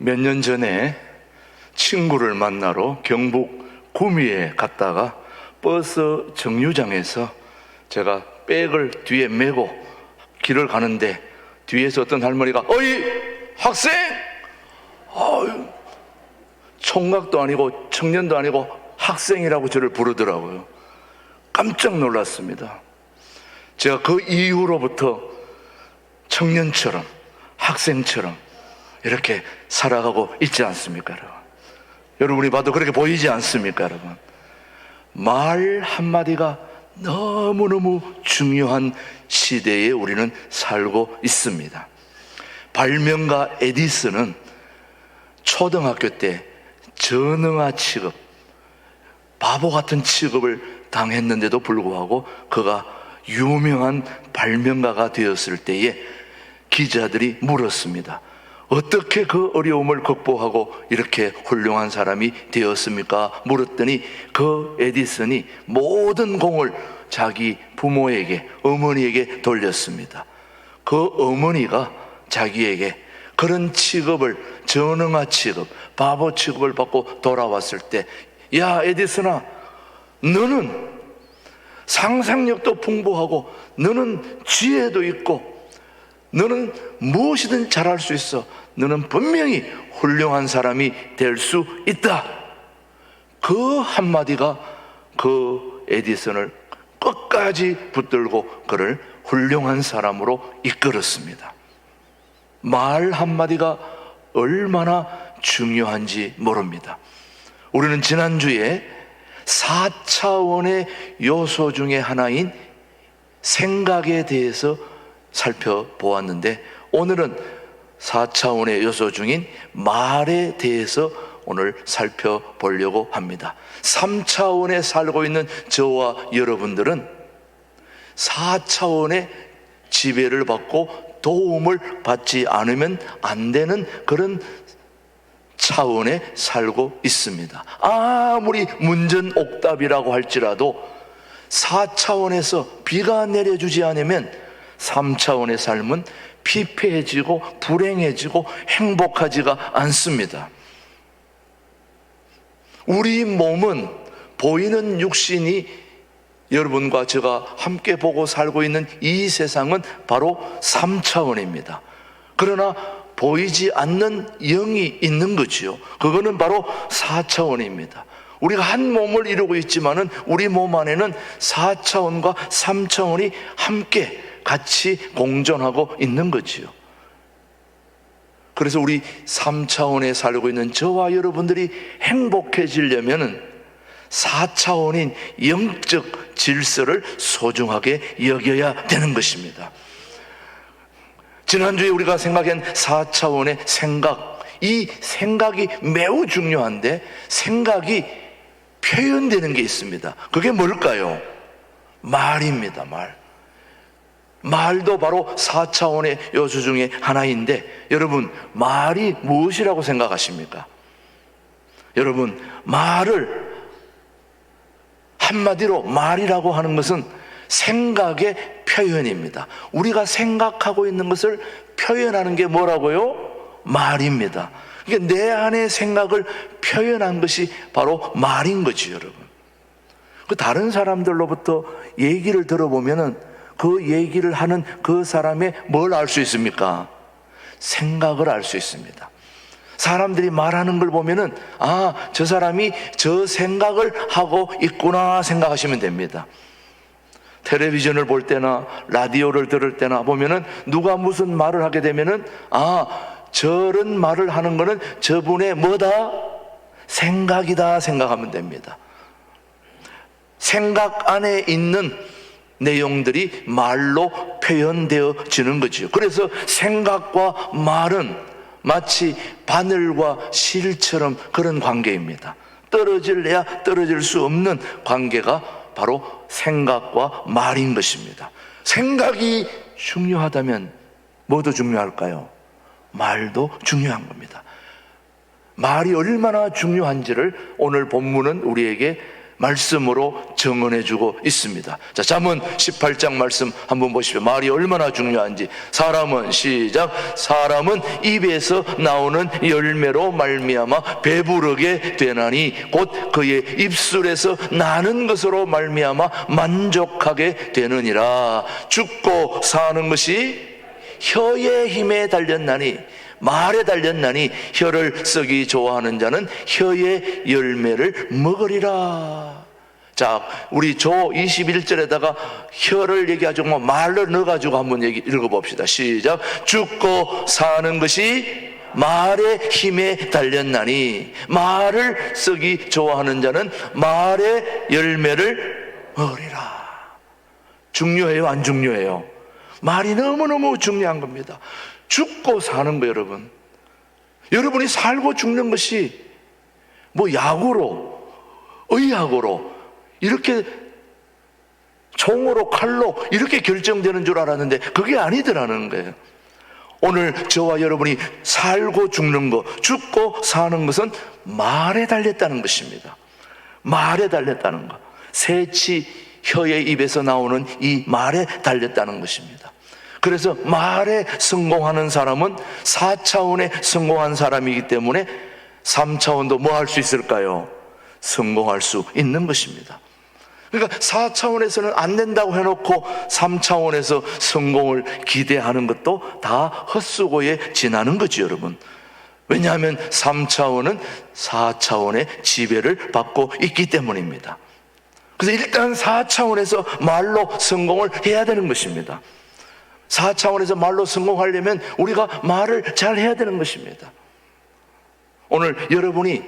몇 년 전에 친구를 만나러 경북 구미에 갔다가 버스 정류장에서 제가 백을 뒤에 메고 길을 가는데 뒤에서 어떤 할머니가 어이 학생! 총각도 아니고 청년도 아니고 학생이라고 저를 부르더라고요. 깜짝 놀랐습니다. 제가 그 이후로부터 청년처럼 학생처럼 이렇게 살아가고 있지 않습니까, 여러분? 여러분이 봐도 그렇게 보이지 않습니까, 여러분? 말 한마디가 너무너무 중요한 시대에 우리는 살고 있습니다. 발명가 에디슨은 초등학교 때 전응아 취급, 바보 같은 취급을 당했는데도 불구하고 그가 유명한 발명가가 되었을 때에 기자들이 물었습니다. 어떻게 그 어려움을 극복하고 이렇게 훌륭한 사람이 되었습니까? 물었더니 그 에디슨이 모든 공을 자기 부모에게, 어머니에게 돌렸습니다. 그 어머니가 자기에게 그런 취급을, 전응아 취급, 바보 취급을 받고 돌아왔을 때, 야 에디슨아, 너는 상상력도 풍부하고 너는 지혜도 있고 너는 무엇이든 잘할 수 있어. 너는 분명히 훌륭한 사람이 될 수 있다. 그 한마디가 그 에디슨을 끝까지 붙들고 그를 훌륭한 사람으로 이끌었습니다. 말 한마디가 얼마나 중요한지 모릅니다. 우리는 지난주에 4차원의 요소 중에 하나인 생각에 대해서 살펴보았는데, 오늘은 4차원의 요소 중인 말에 대해서 오늘 살펴보려고 합니다. 3차원에 살고 있는 저와 여러분들은 4차원의 지배를 받고 도움을 받지 않으면 안 되는 그런 차원에 살고 있습니다. 아무리 문전옥답이라고 할지라도 4차원에서 비가 내려주지 않으면 3차원의 삶은 피폐해지고 불행해지고 행복하지가 않습니다. 우리 몸은, 보이는 육신이 여러분과 제가 함께 보고 살고 있는 이 세상은 바로 3차원입니다. 그러나 보이지 않는 영이 있는 거지요. 그거는 바로 4차원입니다. 우리가 한 몸을 이루고 있지만은 우리 몸 안에는 4차원과 3차원이 함께 같이 공존하고 있는 거지요. 그래서 우리 3차원에 살고 있는 저와 여러분들이 행복해지려면은 4차원인 영적 질서를 소중하게 여겨야 되는 것입니다. 지난주에 우리가 생각한 4차원의 생각, 이 생각이 매우 중요한데 생각이 표현되는 게 있습니다. 그게 뭘까요? 말입니다. 말도 바로 4차원의 요소 중에 하나인데, 여러분 말이 무엇이라고 생각하십니까? 여러분, 말을 한마디로 말이라고 하는 것은 생각의 표현입니다. 우리가 생각하고 있는 것을 표현하는 게 뭐라고요? 말입니다. 그러니까 내 안의 생각을 표현한 것이 바로 말인 거지, 여러분. 그 다른 사람들로부터 얘기를 들어보면은 그 얘기를 하는 그 사람의 뭘 알 수 있습니까? 생각을 알 수 있습니다. 사람들이 말하는 걸 보면은 저 사람이 저 생각을 하고 있구나 생각하시면 됩니다. 텔레비전을 볼 때나 라디오를 들을 때나 보면은 누가 무슨 말을 하게 되면은 저런 말을 하는 거는 저분의 뭐다? 생각이다 생각하면 됩니다. 생각 안에 있는 내용들이 말로 표현되어지는 거죠. 그래서 생각과 말은 마치 바늘과 실처럼 그런 관계입니다. 떨어질래야 떨어질 수 없는 관계가 바로 생각과 말인 것입니다. 생각이 중요하다면 뭐도 중요할까요? 말도 중요한 겁니다. 말이 얼마나 중요한지를 오늘 본문은 우리에게 말씀으로 증언해 주고 있습니다. 자, 잠언 18장 말씀 한번 보십시오. 말이 얼마나 중요한지. 사람은 시작. 사람은 입에서 나오는 열매로 말미암아 배부르게 되나니 곧 그의 입술에서 나는 것으로 말미암아 만족하게 되느니라. 죽고 사는 것이 혀의 힘에 달렸나니, 말에 달렸나니 혀를 쓰기 좋아하는 자는 혀의 열매를 먹으리라. 자, 우리 조 21절에다가 혀를 얘기하고 말을 넣어가지고 한번 읽어봅시다. 시작. 죽고 사는 것이 말의 힘에 달렸나니 말을 쓰기 좋아하는 자는 말의 열매를 먹으리라. 중요해요, 안 중요해요? 말이 너무너무 중요한 겁니다. 죽고 사는 거, 여러분. 여러분이 살고 죽는 것이 뭐 약으로, 의학으로, 이렇게 총으로, 칼로 이렇게 결정되는 줄 알았는데 그게 아니더라는 거예요. 오늘 저와 여러분이 살고 죽는 것, 죽고 사는 것은 말에 달렸다는 것입니다. 말에 달렸다는 것. 새치 혀의 입에서 나오는 이 말에 달렸다는 것입니다. 그래서 말에 성공하는 사람은 4차원에 성공한 사람이기 때문에 3차원도 뭐 할 수 있을까요? 성공할 수 있는 것입니다. 그러니까 4차원에서는 안 된다고 해놓고 3차원에서 성공을 기대하는 것도 다 헛수고에 지나는 거죠, 여러분. 왜냐하면 3차원은 4차원의 지배를 받고 있기 때문입니다. 그래서 일단 4차원에서 말로 성공을 해야 되는 것입니다. 4차원에서 말로 성공하려면 우리가 말을 잘 해야 되는 것입니다. 오늘 여러분이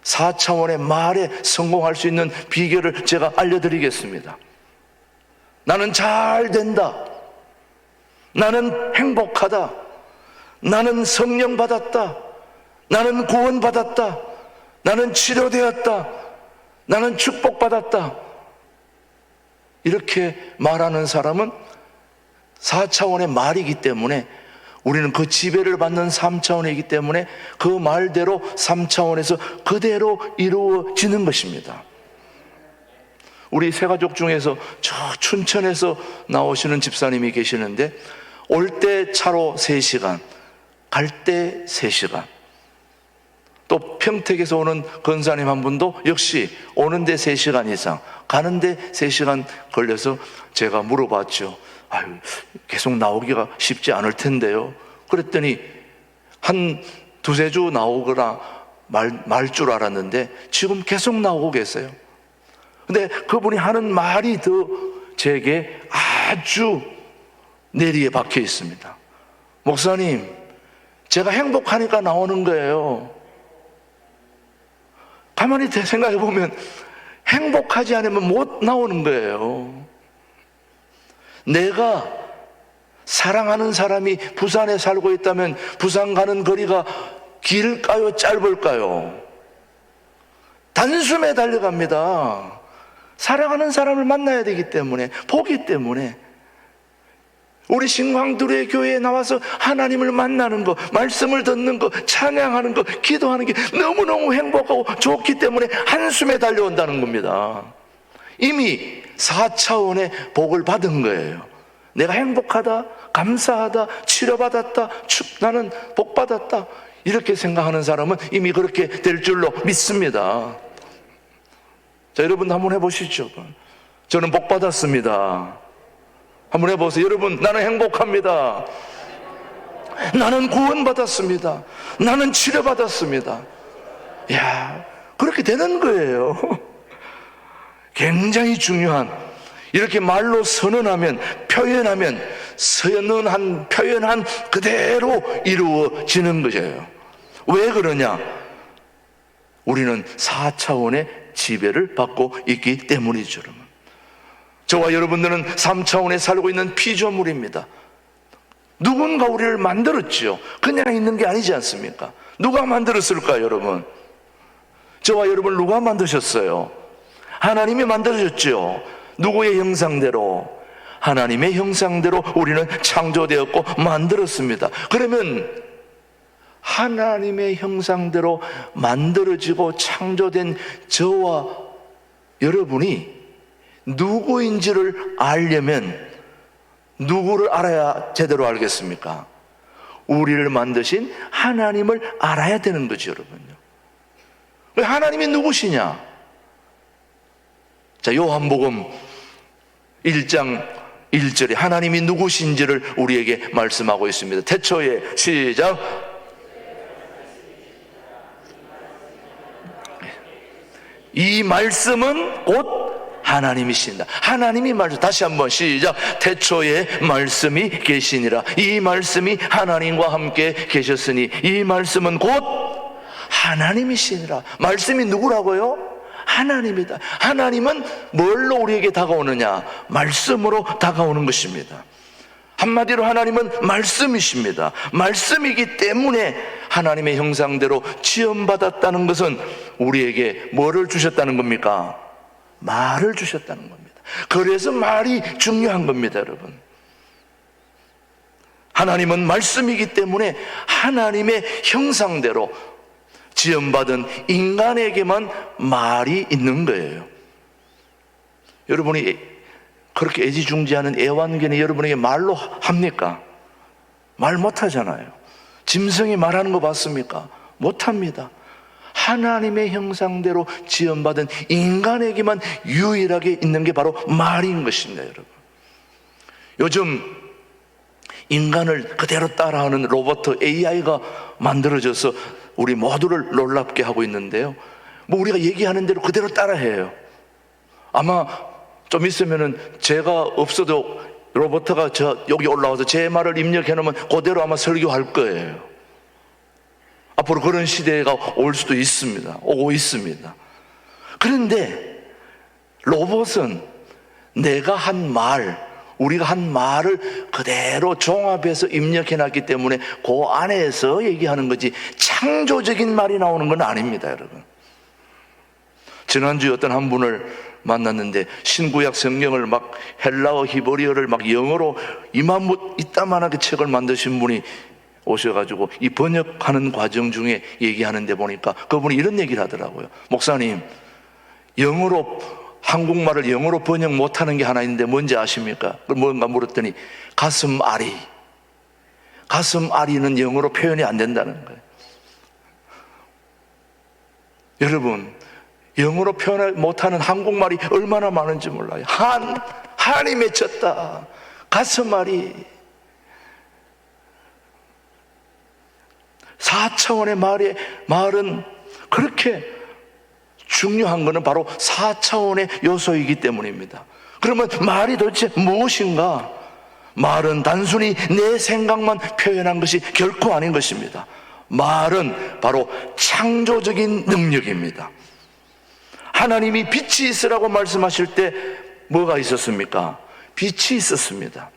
4차원의 말에 성공할 수 있는 비결을 제가 알려드리겠습니다. 나는 잘 된다. 나는 행복하다. 나는 성령 받았다. 나는 구원 받았다. 나는 치료되었다. 나는 축복받았다. 이렇게 말하는 사람은 4차원의 말이기 때문에 우리는 그 지배를 받는 3차원이기 때문에 그 말대로 3차원에서 그대로 이루어지는 것입니다. 우리 새가족 중에서 저 춘천에서 나오시는 집사님이 계시는데 올 때 차로 3시간, 갈 때 3시간. 또 평택에서 오는 권사님 한 분도 역시 오는데 3시간 이상, 가는데 3시간 걸려서 제가 물어봤죠. 아유, 계속 나오기가 쉽지 않을 텐데요. 그랬더니 한 2-3주 나오거나 말 줄 알았는데 지금 계속 나오고 계세요. 근데 그분이 하는 말이 더 제게 아주 내리에 박혀 있습니다. 목사님, 제가 행복하니까 나오는 거예요. 가만히 생각해 보면 행복하지 않으면 못 나오는 거예요. 내가 사랑하는 사람이 부산에 살고 있다면 부산 가는 거리가 길까요? 짧을까요? 단숨에 달려갑니다. 사랑하는 사람을 만나야 되기 때문에, 보기 때문에. 우리 신광두레 교회에 나와서 하나님을 만나는 거, 말씀을 듣는 거, 찬양하는 거, 기도하는 게 너무너무 행복하고 좋기 때문에 한숨에 달려온다는 겁니다. 이미 4차원의 복을 받은 거예요. 내가 행복하다, 감사하다, 치료받았다, 나는 복받았다, 이렇게 생각하는 사람은 이미 그렇게 될 줄로 믿습니다. 자, 여러분 한번 해보시죠. 저는 복받았습니다. 한번 해보세요. 여러분, 나는 행복합니다. 나는 구원받았습니다. 나는 치료받았습니다. 야, 그렇게 되는 거예요. 굉장히 중요한, 이렇게 말로 선언하면, 표현하면 표현한 그대로 이루어지는 것이에요. 왜 그러냐? 우리는 4차원의 지배를 받고 있기 때문이죠, 여러분. 저와 여러분들은 3차원에 살고 있는 피조물입니다. 누군가 우리를 만들었죠. 그냥 있는 게 아니지 않습니까? 누가 만들었을까요, 여러분? 저와 여러분 누가 만드셨어요? 하나님이 만들어줬죠. 누구의 형상대로? 하나님의 형상대로 우리는 창조되었고 만들었습니다. 그러면 하나님의 형상대로 만들어지고 창조된 저와 여러분이 누구인지를 알려면 누구를 알아야 제대로 알겠습니까? 우리를 만드신 하나님을 알아야 되는 거죠, 여러분요. 하나님이 누구시냐? 자, 요한복음 1장 1절에 하나님이 누구신지를 우리에게 말씀하고 있습니다. 태초에, 시작. 이 말씀은 곧 하나님이신다. 하나님이 말씀, 다시 한번 시작. 태초에 말씀이 계시니라. 이 말씀이 하나님과 함께 계셨으니 이 말씀은 곧 하나님이시니라. 말씀이 누구라고요? 하나님이다. 하나님은 뭘로 우리에게 다가오느냐? 말씀으로 다가오는 것입니다. 한마디로 하나님은 말씀이십니다. 말씀이기 때문에 하나님의 형상대로 지음받았다는 것은 우리에게 뭐를 주셨다는 겁니까? 말을 주셨다는 겁니다. 그래서 말이 중요한 겁니다, 여러분. 하나님은 말씀이기 때문에 하나님의 형상대로 지음받은 인간에게만 말이 있는 거예요. 여러분이 그렇게 애지중지하는 애완견이 여러분에게 말로 합니까? 말 못하잖아요. 짐승이 말하는 거 봤습니까? 못합니다. 하나님의 형상대로 지음받은 인간에게만 유일하게 있는 게 바로 말인 것입니다, 여러분. 요즘 인간을 그대로 따라하는 로봇 AI가 만들어져서 우리 모두를 놀랍게 하고 있는데요. 우리가 얘기하는 대로 그대로 따라해요. 아마 좀 있으면은 제가 없어도 로봇가 여기 올라와서 제 말을 입력해 놓으면 그대로 아마 설교할 거예요. 앞으로 그런 시대가 올 수도 있습니다. 오고 있습니다. 그런데 로봇은 내가 한 말, 우리가 한 말을 그대로 종합해서 입력해 놨기 때문에 그 안에서 얘기하는 거지 창조적인 말이 나오는 건 아닙니다, 여러분. 지난주에 어떤 한 분을 만났는데 신구약 성경을 막 헬라어, 히브리어를 막 영어로 이따만하게 책을 만드신 분이 오셔가지고 이 번역하는 과정 중에 얘기하는데 보니까 그분이 이런 얘기를 하더라고요. 목사님, 한국말을 영어로 번역 못하는 게 하나 있는데 뭔지 아십니까? 뭔가 물었더니 가슴앓이. 가슴앓이는 영어로 표현이 안 된다는 거예요. 여러분, 영어로 표현 못하는 한국말이 얼마나 많은지 몰라요. 한이 맺혔다. 가슴앓이. 4차원의 말은 그렇게 중요한 것은 바로 4차원의 요소이기 때문입니다. 그러면 말이 도대체 무엇인가? 말은 단순히 내 생각만 표현한 것이 결코 아닌 것입니다. 말은 바로 창조적인 능력입니다. 하나님이 빛이 있으라고 말씀하실 때 뭐가 있었습니까? 빛이 있었습니다.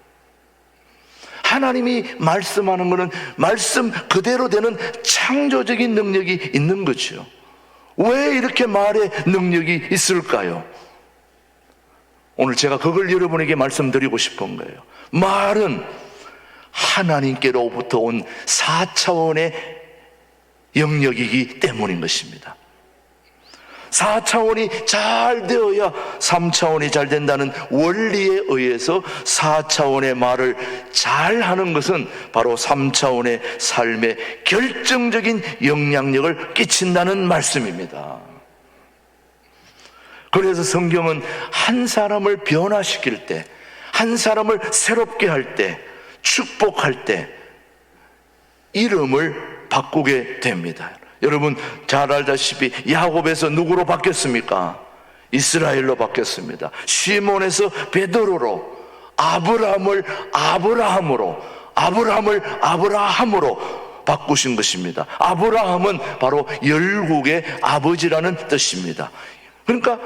하나님이 말씀하는 것은 말씀 그대로 되는 창조적인 능력이 있는 거죠. 왜 이렇게 말의 능력이 있을까요? 오늘 제가 그걸 여러분에게 말씀드리고 싶은 거예요. 말은 하나님께로부터 온 4차원의 영역이기 때문인 것입니다. 4차원이 잘 되어야 3차원이 잘 된다는 원리에 의해서 4차원의 말을 잘 하는 것은 바로 3차원의 삶에 결정적인 영향력을 끼친다는 말씀입니다. 그래서 성경은 한 사람을 변화시킬 때, 한 사람을 새롭게 할 때, 축복할 때 이름을 바꾸게 됩니다. 여러분 잘 알다시피 야곱에서 누구로 바뀌었습니까? 이스라엘로 바뀌었습니다. 시몬에서 베드로로, 아브라함을 아브라함으로 바꾸신 것입니다. 아브라함은 바로 열국의 아버지라는 뜻입니다. 그러니까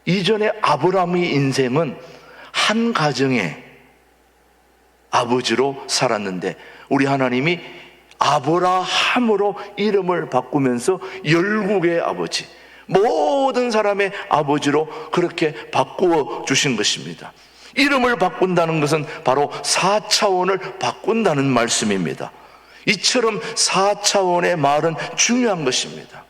이전에 아브라함의 인생은 한 가정의 아버지로 살았는데 우리 하나님이 아브라함으로 이름을 바꾸면서 열국의 아버지, 모든 사람의 아버지로 그렇게 바꾸어 주신 것입니다. 이름을 바꾼다는 것은 바로 4차원을 바꾼다는 말씀입니다. 이처럼 4차원의 말은 중요한 것입니다.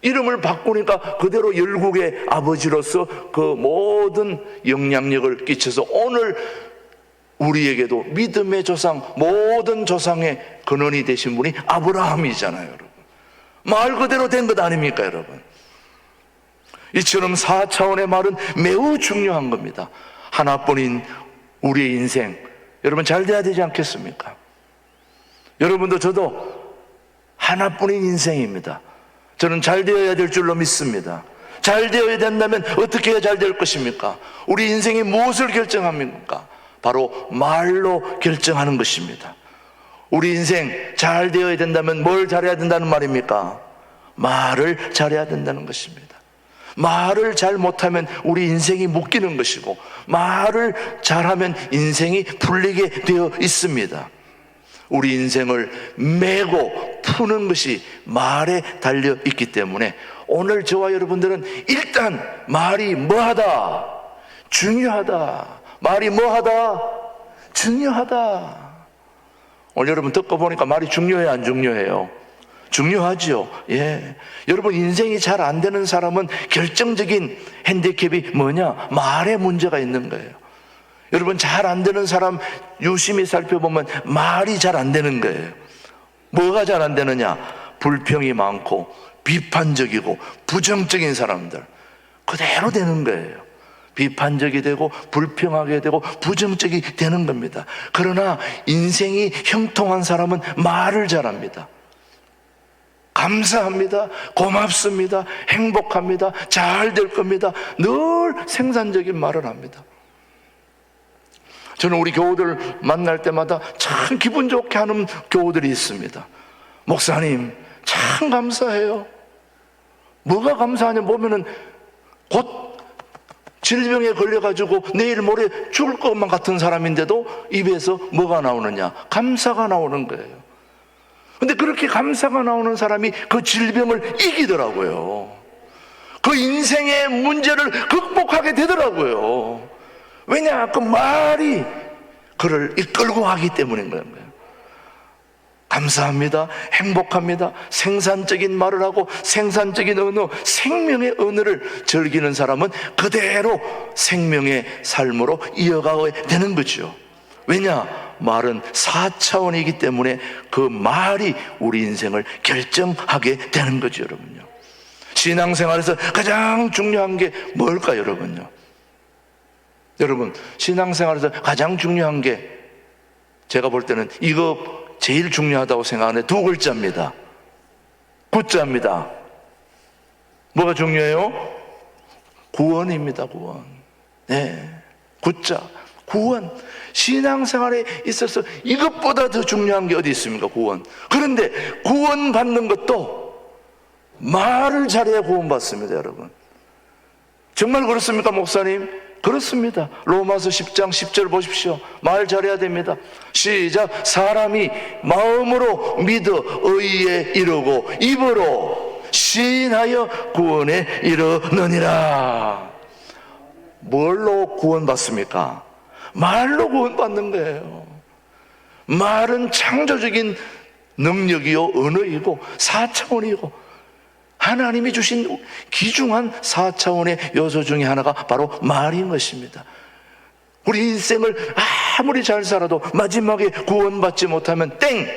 이름을 바꾸니까 그대로 열국의 아버지로서 그 모든 영향력을 끼쳐서 오늘 우리에게도 믿음의 조상, 모든 조상의 근원이 되신 분이 아브라함이잖아요, 여러분. 말 그대로 된 것 아닙니까, 여러분? 이처럼 4차원의 말은 매우 중요한 겁니다. 하나뿐인 우리의 인생, 여러분 잘 돼야 되지 않겠습니까? 여러분도 저도 하나뿐인 인생입니다. 저는 잘 되어야 될 줄로 믿습니다. 잘 되어야 된다면 어떻게 해야 잘 될 것입니까? 우리 인생이 무엇을 결정합니까? 바로 말로 결정하는 것입니다. 우리 인생 잘 되어야 된다면 뭘 잘해야 된다는 말입니까? 말을 잘해야 된다는 것입니다. 말을 잘 못하면 우리 인생이 묶이는 것이고, 말을 잘하면 인생이 풀리게 되어 있습니다. 우리 인생을 메고 푸는 것이 말에 달려 있기 때문에 오늘 저와 여러분들은 일단 말이 뭐하다, 중요하다. 말이 뭐하다, 중요하다. 오늘 여러분 듣고 보니까 말이 중요해요, 안 중요해요? 중요하죠. 예. 여러분 인생이 잘 안 되는 사람은 결정적인 핸디캡이 뭐냐? 말에 문제가 있는 거예요. 여러분 잘 안 되는 사람 유심히 살펴보면 말이 잘 안 되는 거예요. 뭐가 잘 안 되느냐? 불평이 많고 비판적이고 부정적인 사람들 그대로 되는 거예요. 비판적이 되고 불평하게 되고 부정적이 되는 겁니다. 그러나 인생이 형통한 사람은 말을 잘합니다. 감사합니다, 고맙습니다, 행복합니다, 잘 될 겁니다. 늘 생산적인 말을 합니다. 저는 우리 교우들 만날 때마다 참 기분 좋게 하는 교우들이 있습니다. 목사님 참 감사해요. 뭐가 감사하냐 보면은 곧 질병에 걸려가지고 내일 모레 죽을 것만 같은 사람인데도 입에서 뭐가 나오느냐? 감사가 나오는 거예요. 근데 그렇게 감사가 나오는 사람이 그 질병을 이기더라고요. 그 인생의 문제를 극복하게 되더라고요. 왜냐? 그 말이 그를 이끌고 가기 때문인 거예요. 감사합니다, 행복합니다, 생산적인 말을 하고 생산적인 언어, 생명의 언어를 즐기는 사람은 그대로 생명의 삶으로 이어가게 되는 거죠. 왜냐? 말은 4차원이기 때문에 그 말이 우리 인생을 결정하게 되는 거죠, 여러분요. 신앙생활에서 가장 중요한 게 뭘까요, 여러분요? 여러분, 신앙생활에서 가장 중요한 게 제가 볼 때는 이거 제일 중요하다고 생각하는 두 글자입니다. 구자입니다. 뭐가 중요해요? 구원입니다, 구원. 네, 구자, 구원. 신앙생활에 있어서 이것보다 더 중요한 게 어디 있습니까? 구원. 그런데 구원받는 것도 말을 잘해야 구원받습니다, 여러분. 정말 그렇습니까, 목사님? 그렇습니다. 로마서 10장 10절 보십시오. 말 잘해야 됩니다. 시작. 사람이 마음으로 믿어 의에 이르고 입으로 시인하여 구원에 이르느니라. 뭘로 구원받습니까? 말로 구원받는 거예요. 말은 창조적인 능력이요 언어이고 4차원이고 하나님이 주신 귀중한 4차원의 요소 중에 하나가 바로 말인 것입니다. 우리 인생을 아무리 잘 살아도 마지막에 구원받지 못하면 땡!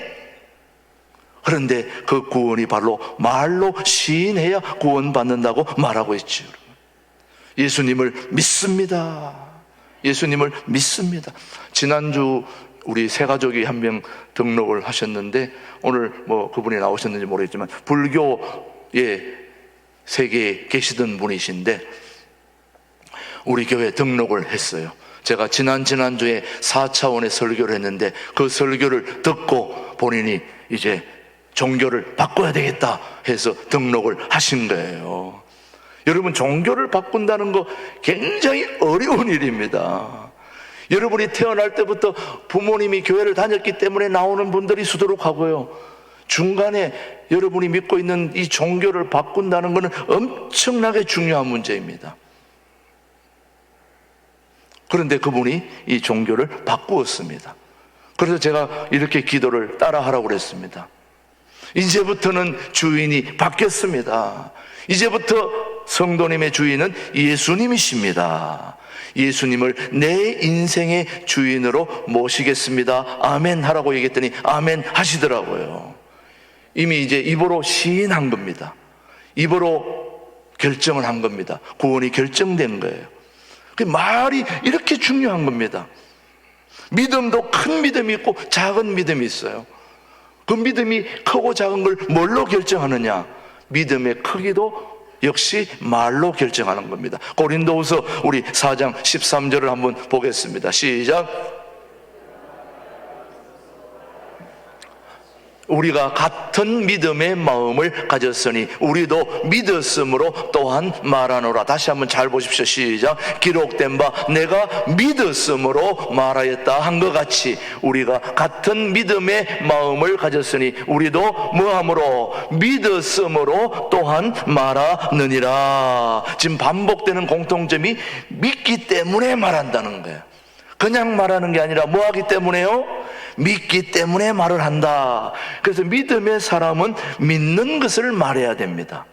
그런데 그 구원이 바로 말로 시인해야 구원받는다고 말하고 있죠. 예수님을 믿습니다. 예수님을 믿습니다. 지난주 우리 세 가족이 한 명 등록을 하셨는데 오늘 뭐 그분이 나오셨는지 모르겠지만 불교의 세계에 계시던 분이신데 우리 교회에 등록을 했어요. 제가 지난주에 4차원의 설교를 했는데 그 설교를 듣고 본인이 이제 종교를 바꿔야 되겠다 해서 등록을 하신 거예요. 여러분, 종교를 바꾼다는 거 굉장히 어려운 일입니다. 여러분이 태어날 때부터 부모님이 교회를 다녔기 때문에 나오는 분들이 수두룩하고요. 중간에 여러분이 믿고 있는 이 종교를 바꾼다는 것은 엄청나게 중요한 문제입니다. 그런데 그분이 이 종교를 바꾸었습니다. 그래서 제가 이렇게 기도를 따라하라고 그랬습니다. 이제부터는 주인이 바뀌었습니다. 이제부터 성도님의 주인은 예수님이십니다. 예수님을 내 인생의 주인으로 모시겠습니다. 아멘 하라고 얘기했더니 아멘 하시더라고요. 이미 이제 입으로 시인한 겁니다. 입으로 결정을 한 겁니다. 구원이 결정된 거예요. 그 말이 이렇게 중요한 겁니다. 믿음도 큰 믿음이 있고 작은 믿음이 있어요. 그 믿음이 크고 작은 걸 뭘로 결정하느냐? 믿음의 크기도 역시 말로 결정하는 겁니다. 고린도후서 우리 4장 13절을 한번 보겠습니다. 시작. 우리가 같은 믿음의 마음을 가졌으니 우리도 믿었으므로 또한 말하노라. 다시 한번 잘 보십시오. 시작. 기록된 바 내가 믿었으므로 말하였다 한 것 같이 우리가 같은 믿음의 마음을 가졌으니 우리도 뭐함으로? 믿었으므로 또한 말하느니라. 지금 반복되는 공통점이 믿기 때문에 말한다는 거예요. 그냥 말하는 게 아니라 뭐 하기 때문에요? 믿기 때문에 말을 한다. 그래서 믿음의 사람은 믿는 것을 말해야 됩니다.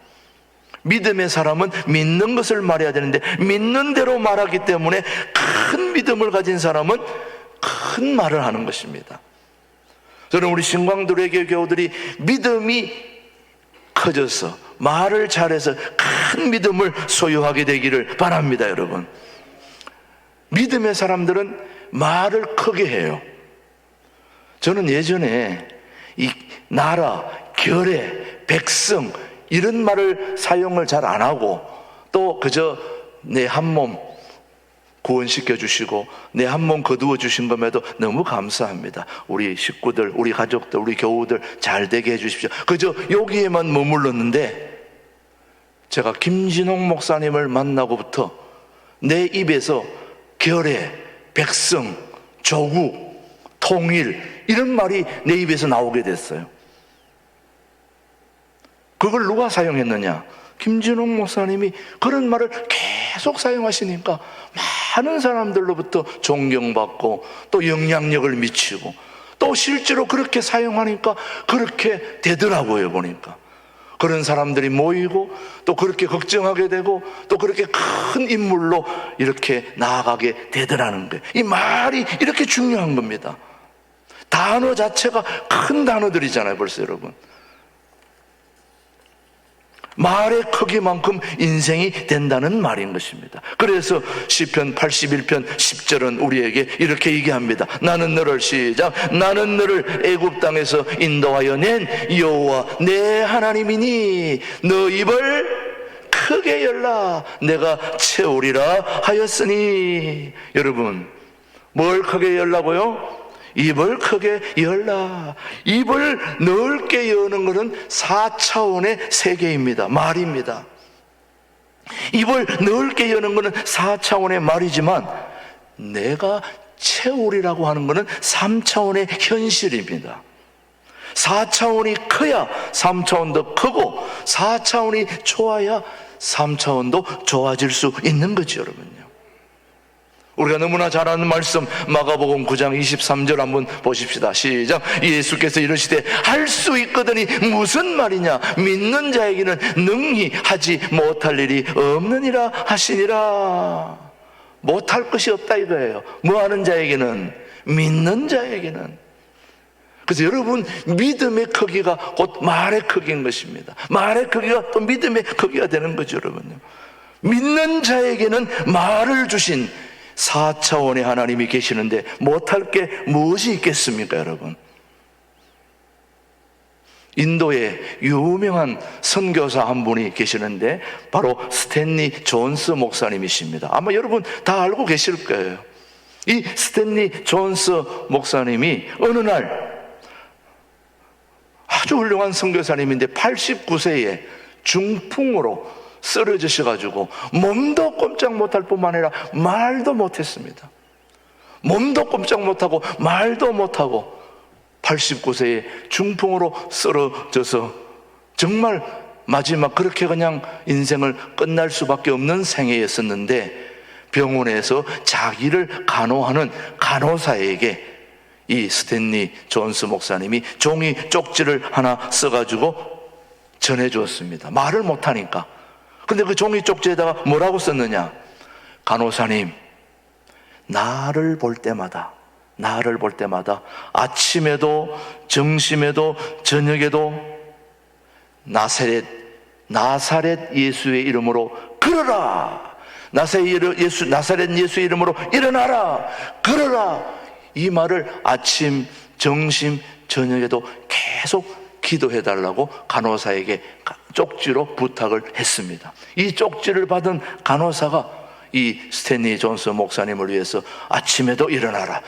믿음의 사람은 믿는 것을 말해야 되는데 믿는 대로 말하기 때문에 큰 믿음을 가진 사람은 큰 말을 하는 것입니다. 저는 우리 신광두레교 교우들이 믿음이 커져서 말을 잘해서 큰 믿음을 소유하게 되기를 바랍니다. 여러분, 믿음의 사람들은 말을 크게 해요. 저는 예전에 이 나라, 결의, 백성 이런 말을 사용을 잘 안 하고 또 그저 내 한 몸 구원시켜 주시고 내 한 몸 거두어 주신 것에도 너무 감사합니다. 우리 식구들, 우리 가족들, 우리 교우들 잘 되게 해 주십시오. 그저 여기에만 머물렀는데 제가 김진홍 목사님을 만나고부터 내 입에서 결의, 백성, 조국, 통일 이런 말이 내 입에서 나오게 됐어요. 그걸 누가 사용했느냐? 김진홍 목사님이 그런 말을 계속 사용하시니까 많은 사람들로부터 존경받고 또 영향력을 미치고 또 실제로 그렇게 사용하니까 그렇게 되더라고요. 보니까 그런 사람들이 모이고 또 그렇게 걱정하게 되고 또 그렇게 큰 인물로 이렇게 나아가게 되더라는 거예요. 이 말이 이렇게 중요한 겁니다. 단어 자체가 큰 단어들이잖아요. 벌써 여러분, 말의 크기만큼 인생이 된다는 말인 것입니다. 그래서 시편 81편 10절은 우리에게 이렇게 얘기합니다. 나는 너를 시작. 나는 너를 애굽 땅에서 인도하여 낸 여호와 내 하나님이니 너 입을 크게 열라 내가 채우리라 하였으니. 여러분, 뭘 크게 열라고요? 입을 크게 열라. 입을 넓게 여는 것은 4차원의 세계입니다. 말입니다. 입을 넓게 여는 것은 4차원의 말이지만 내가 채우리라고 하는 것은 3차원의 현실입니다. 4차원이 커야 3차원도 크고 4차원이 좋아야 3차원도 좋아질 수 있는 거죠. 여러분요, 우리가 너무나 잘 아는 말씀 마가복음 9장 23절 한번 보십시다. 시작. 예수께서 이르시되 할 수 있거든이 무슨 말이냐? 믿는 자에게는 능히 하지 못할 일이 없느니라 하시니라. 못할 것이 없다 이거예요. 뭐 하는 자에게는? 믿는 자에게는. 그래서 여러분, 믿음의 크기가 곧 말의 크기인 것입니다. 말의 크기가 또 믿음의 크기가 되는 거죠. 여러분요, 믿는 자에게는 말을 주신 4차원의 하나님이 계시는데 못할 게 무엇이 있겠습니까? 여러분, 인도에 유명한 선교사 한 분이 계시는데 바로 스탠리 존스 목사님이십니다. 아마 여러분 다 알고 계실 거예요. 이 스탠리 존스 목사님이 어느 날 아주 훌륭한 선교사님인데 89세에 중풍으로 쓰러지셔가지고 몸도 꼼짝 못할 뿐만 아니라 말도 못했습니다. 몸도 꼼짝 못하고 말도 못하고 89세에 중풍으로 쓰러져서 정말 마지막 그렇게 그냥 인생을 끝날 수밖에 없는 생애였었는데 병원에서 자기를 간호하는 간호사에게 이 스탠리 존스 목사님이 종이 쪽지를 하나 써가지고 전해주었습니다. 말을 못하니까. 근데 그 종이 쪽지에다가 뭐라고 썼느냐? 간호사님, 나를 볼 때마다 아침에도 정심에도 저녁에도 나사렛 예수의 이름으로 걸어라. 나사렛 예수의 이름으로 일어나라. 걸어라. 이 말을 아침, 정심, 저녁에도 계속 기도해달라고 간호사에게 쪽지로 부탁을 했습니다. 이 쪽지를 받은 간호사가 이 스탠리 존스 목사님을 위해서 아침에도 일어나라,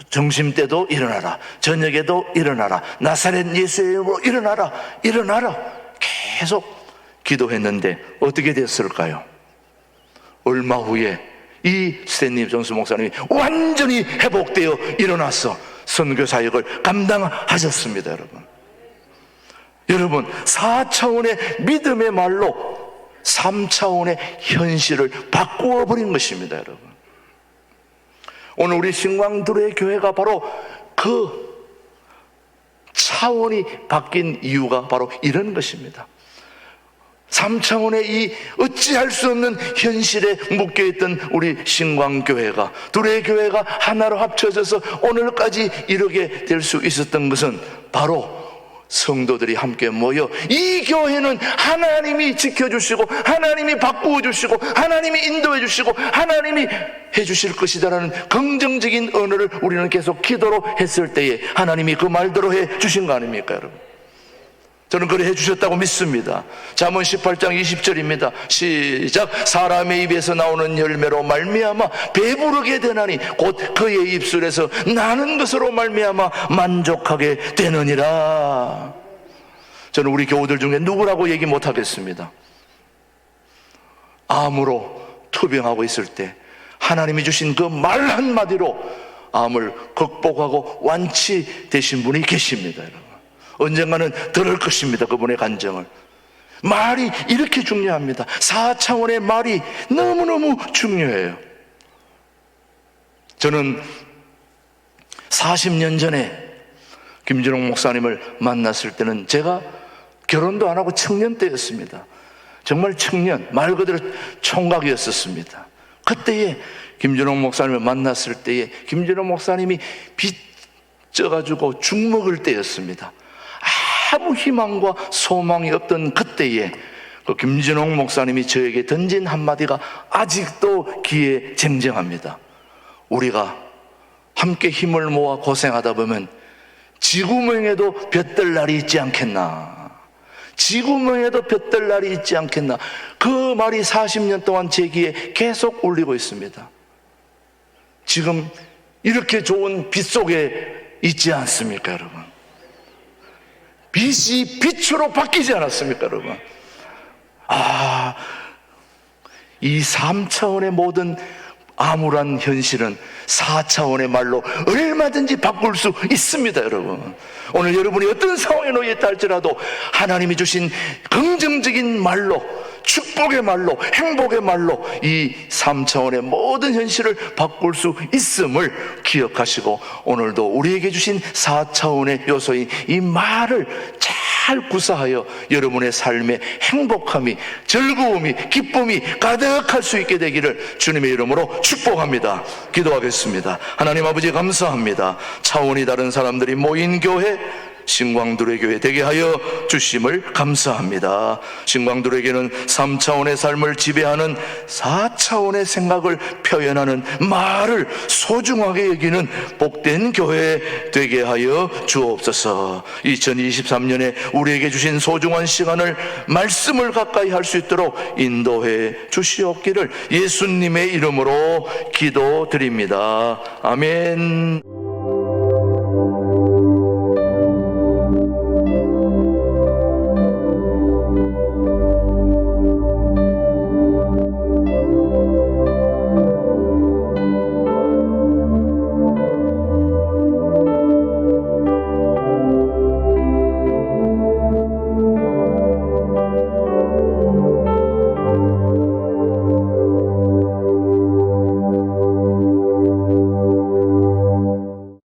점심 때도 일어나라, 저녁에도 일어나라, 나사렛 예수의 이름으로 일어나라 계속 기도했는데 어떻게 됐을까요? 얼마 후에 이 스탠리 존스 목사님이 완전히 회복되어 일어나서 선교 사역을 감당하셨습니다. 여러분 4차원의 믿음의 말로 3차원의 현실을 바꾸어 버린 것입니다. 여러분, 오늘 우리 신광두레 교회가 바로 그 차원이 바뀐 이유가 바로 이런 것입니다. 3차원의 이 어찌할 수 없는 현실에 묶여있던 우리 신광교회가, 두레교회가 하나로 합쳐져서 오늘까지 이르게 될 수 있었던 것은 바로 성도들이 함께 모여 이 교회는 하나님이 지켜주시고 하나님이 바꾸어 주시고 하나님이 인도해 주시고 하나님이 해주실 것이다라는 긍정적인 언어를 우리는 계속 기도로 했을 때에 하나님이 그 말대로 해 주신 거 아닙니까, 여러분? 저는 그래 해주셨다고 믿습니다. 잠언 18장 20절입니다. 시작. 사람의 입에서 나오는 열매로 말미암아 배부르게 되나니 곧 그의 입술에서 나는 것으로 말미암아 만족하게 되느니라. 저는 우리 교우들 중에 누구라고 얘기 못하겠습니다. 암으로 투병하고 있을 때 하나님이 주신 그 말 한마디로 암을 극복하고 완치되신 분이 계십니다. 여러분, 언젠가는 들을 것입니다. 그분의 간증을. 말이 이렇게 중요합니다. 4차원의 말이 너무너무 중요해요. 저는 40년 전에 김진홍 목사님을 만났을 때는 제가 결혼도 안 하고 청년 때였습니다. 정말 청년, 말 그대로 총각이었었습니다. 그때에 김진홍 목사님을 만났을 때에 김진홍 목사님이 빚져가지고 죽먹을 때였습니다. 아무 희망과 소망이 없던 그때에 그 김진홍 목사님이 저에게 던진 한마디가 아직도 귀에 쟁쟁합니다. 우리가 함께 힘을 모아 고생하다 보면 지구명에도 볕들 날이 있지 않겠나. 지구명에도 볕들 날이 있지 않겠나. 그 말이 40년 동안 제 귀에 계속 울리고 있습니다. 지금 이렇게 좋은 빛 속에 있지 않습니까, 여러분? 빛이 빛으로 바뀌지 않았습니까, 여러분? 이 3차원의 모든 암울한 현실은 4차원의 말로 얼마든지 바꿀 수 있습니다, 여러분. 오늘 여러분이 어떤 상황에 놓여 있다 할지라도 하나님이 주신 긍정적인 말로, 축복의 말로, 행복의 말로 이 3차원의 모든 현실을 바꿀 수 있음을 기억하시고 오늘도 우리에게 주신 4차원의 요소인 이 말을 잘 구사하여 여러분의 삶에 행복함이, 즐거움이, 기쁨이 가득할 수 있게 되기를 주님의 이름으로 축복합니다. 기도하겠습니다. 하나님 아버지 감사합니다. 차원이 다른 사람들이 모인 교회, 신광두레 교회 되게 하여 주심을 감사합니다. 신광두레교는 3차원의 삶을 지배하는 4차원의 생각을 표현하는 말을 소중하게 여기는 복된 교회 되게 하여 주옵소서. 2023년에 우리에게 주신 소중한 시간을 말씀을 가까이 할 수 있도록 인도해 주시옵기를 예수님의 이름으로 기도드립니다. 아멘.